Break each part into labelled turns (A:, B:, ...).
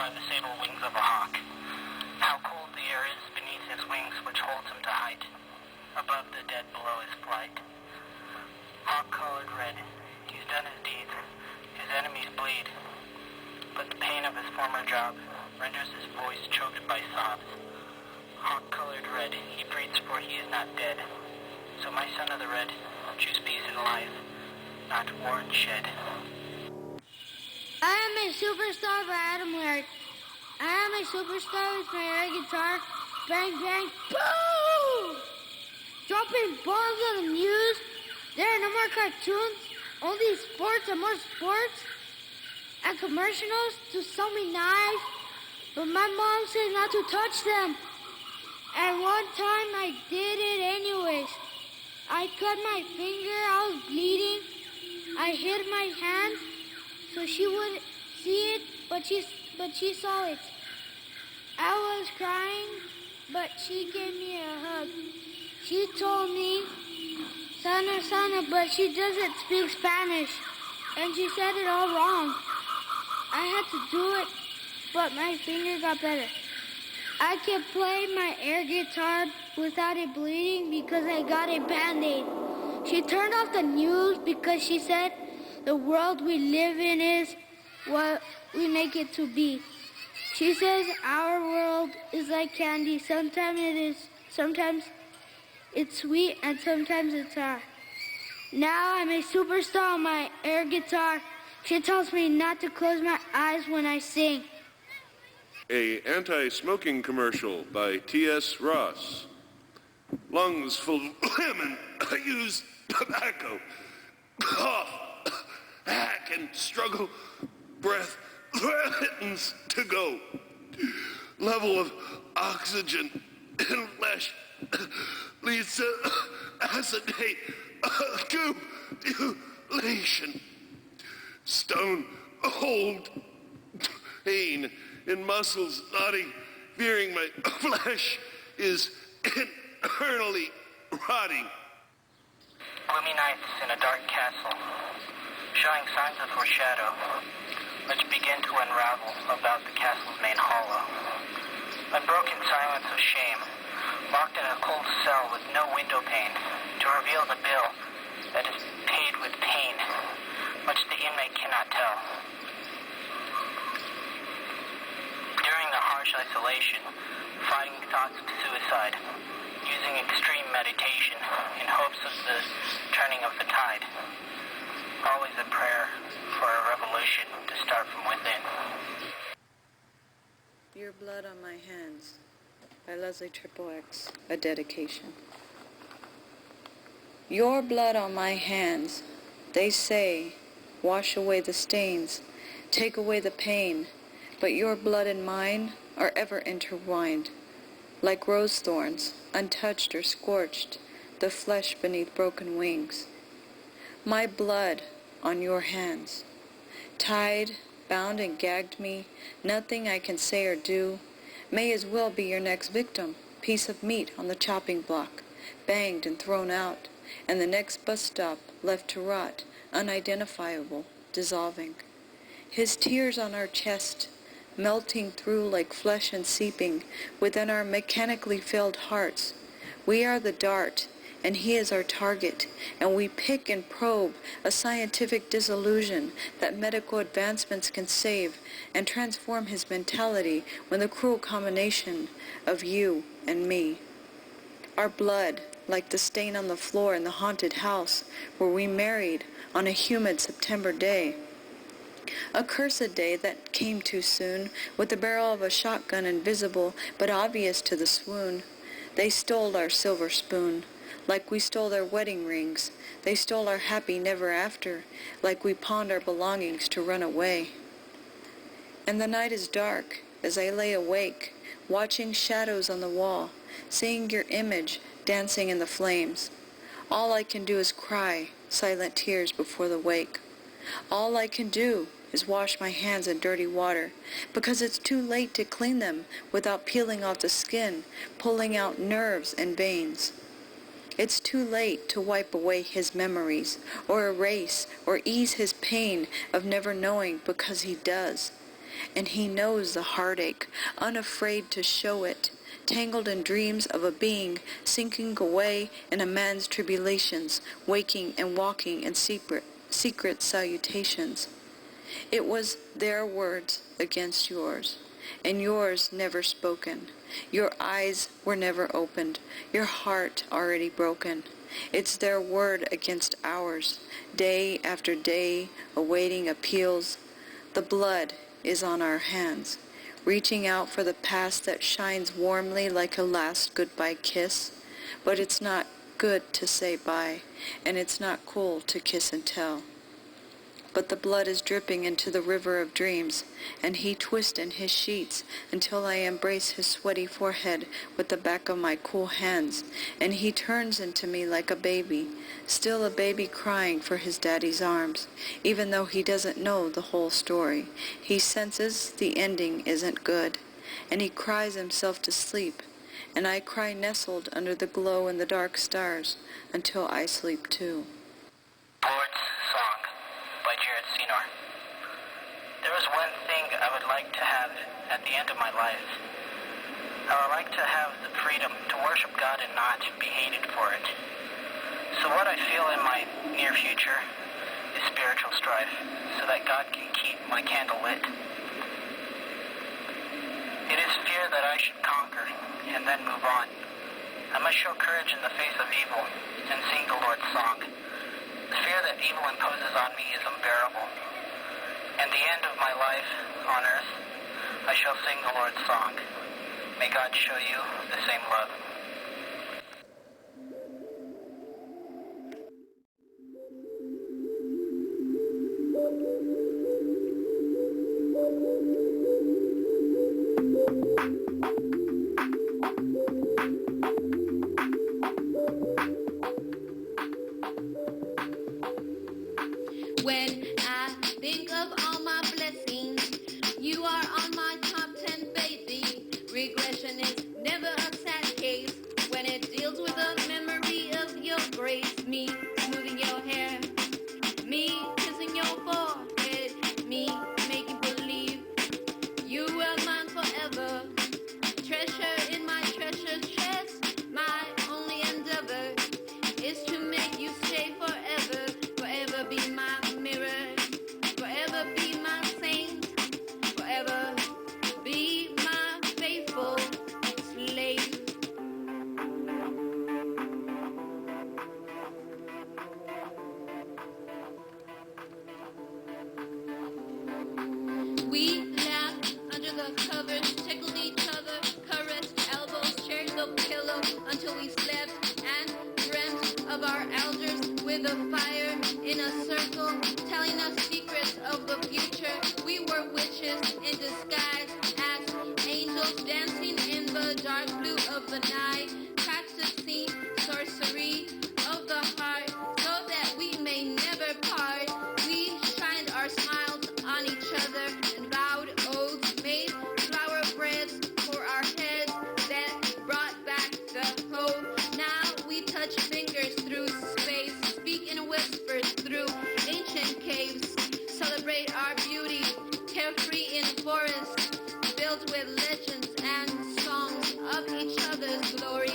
A: by the sable wings of a hawk. How cold the air is beneath his wings, which holds him to height, above the dead below his flight. Hawk-colored red, he's done his deeds, his enemies bleed, but the pain of his former job renders his voice choked by sobs. Hawk-colored red, he breathes for he is not dead. So my son of the red, choose peace in life, not war and shed.
B: I am a superstar by Adam Laird. I am a superstar with my air guitar. Bang, bang, boom! Dropping bombs on the news. There are no more cartoons. Only sports and more sports. And commercials to sell me knives. But my mom said not to touch them. And one time I did it anyways. I cut my finger, I was bleeding. I hid my hand so she wouldn't see it, but she saw it. I was crying, but she gave me a hug. She told me, Sana, Sana, but she doesn't speak Spanish. And she said it all wrong. I had to do it, but my finger got better. I can play my air guitar without it bleeding because I got a Band-Aid. She turned off the news because she said the world we live in is what we make it to be. She says our world is like candy. Sometimes it's sweet and sometimes it's sour. Now I'm a superstar on my air guitar. She tells me not to close my eyes when I sing.
C: A anti-smoking commercial by T.S. Ross. Lungs full of lemon, I use tobacco. Cough, hack and struggle, breath threatens to go. Level of oxygen in flesh leads to acetate accumulation. Stone hold pain in muscles knotting, fearing my flesh is internally rotting.
A: Gloomy nights in a dark castle, showing signs of foreshadow, which begin to unravel about the castle's main hollow. Unbroken silence of shame, locked in a cold cell with no window pane, to reveal the bill that is paid with pain, which the inmate cannot tell. During the harsh isolation, fighting thoughts of suicide, using extreme meditation in hopes of the turning of the tide. Always a prayer for a revolution to start from within.
D: Your Blood on My Hands by Leslie XXX, a dedication. Your blood on my hands, they say, wash away the stains, take away the pain, but your blood and mine are ever intertwined, like rose thorns, untouched or scorched, the flesh beneath broken wings. My blood on your hands, tied, bound and gagged me, nothing I can say or do, may as well be your next victim, piece of meat on the chopping block, banged and thrown out, and the next bus stop left to rot, unidentifiable, dissolving. His tears on our chest, melting through like flesh and seeping within our mechanically filled hearts. We are the dart, and he is our target, and we pick and probe a scientific disillusion that medical advancements can save and transform his mentality when the cruel combination of you and me. Our blood, like the stain on the floor in the haunted house where we married on a humid September day. A cursed day that came too soon, with the barrel of a shotgun invisible but obvious to the swoon. They stole our silver spoon, like we stole their wedding rings. They stole our happy never after, like we pawned our belongings to run away. And the night is dark, as I lay awake, watching shadows on the wall, seeing your image dancing in the flames. All I can do is cry silent tears before the wake. All I can do is wash my hands in dirty water, because it's too late to clean them without peeling off the skin, pulling out nerves and veins. It's too late to wipe away his memories, or erase, or ease his pain of never knowing, because he does. and he knows the heartache, unafraid to show it, tangled in dreams of a being sinking away in a man's tribulations, waking and walking in secret salutations. It was their words against yours, and yours never spoken. Your eyes were never opened, your heart already broken. It's their word against ours, day after day, awaiting appeals. The blood is on our hands, reaching out for the past that shines warmly like a last goodbye kiss. But it's not good to say bye, and it's not cool to kiss and tell. But the blood is dripping into the river of dreams, and he twists in his sheets until I embrace his sweaty forehead with the back of my cool hands, and he turns into me like a baby, still a baby crying for his daddy's arms, even though he doesn't know the whole story. He senses the ending isn't good, and he cries himself to sleep, and I cry nestled under the glow in the dark stars until I sleep too.
A: Laird's Song by Jared Senor. There is one thing I would like to have at the end of my life. I would like to have the freedom to worship God and not be hated for it. So what I feel in my near future is spiritual strife, so that God can keep my candle lit. It is fear that I should conquer and then move on. I must show courage in the face of evil and sing the Lord's song. The fear that evil imposes on me is unbearable. And the end of my life on earth, I shall sing the Lord's song. May God show you the same love.
E: When I think of all my blessings, you are on my top 10, baby. Regression is never a sad case when it deals with the memory of your grace. Me smoothing your hair, me kissing your forehead, me making believe you were mine forever. Treasure in my treasure chest, my only endeavor is to make you stay forever. Forever be my mirror, forever be my saint, forever be my faithful slave. We laughed under the covers, tickled each other, caressed elbows, shared the pillow until we slept and dreamt of our elders with a fire in a circle, telling us secrets of the future. We were witches in disguise as angels dancing in the dark blue of the night, practicing sorcery of the heart so that we may never part. We shined our smiles on each other and vowed oaths, made flower breads for our heads that brought back the hope. Now we touch fingers through space, speak in whispers through ancient caves, celebrate our beauty, carefree in forests, filled with legends and songs of each other's glory.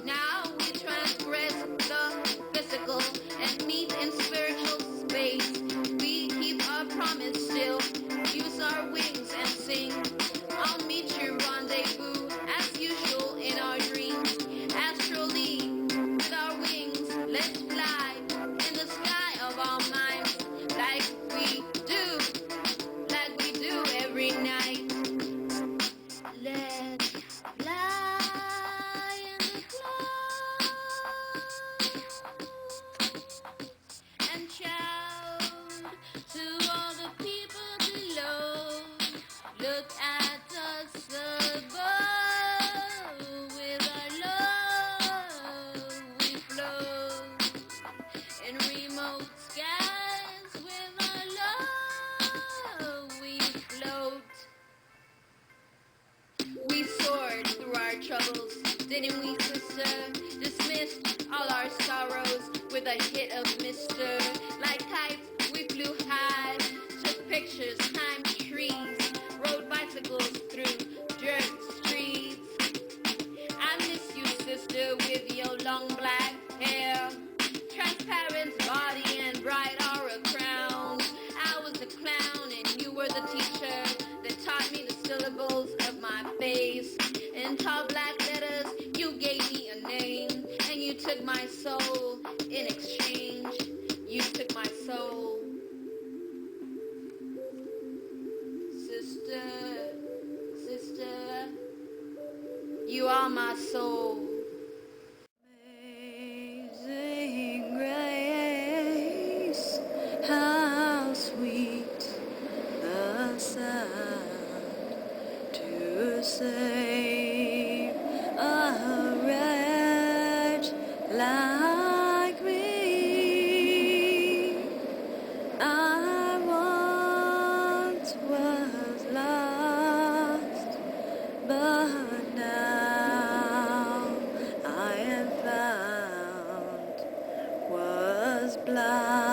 E: Now we transgress the physical and meet in spiritual space. We keep our promise still, use our wings and sing. I'll meet you rendezvous as usual in our dreams. Astrally, with our wings, let's fly in the sky of our minds, like we do every night. Let's fly in the clouds and shout to all the people below. Look at us above, with our love we float in remote skies. With our love we float. We soared through our troubles, didn't we, sister? Dismissed all our sorrows with a hit of mister. Like kites, we flew high, took pictures, climbed trees, all my soul.
D: Amazing grace, how sweet the sound to save a wretch like me. I once was lost, but now I am found, was blind.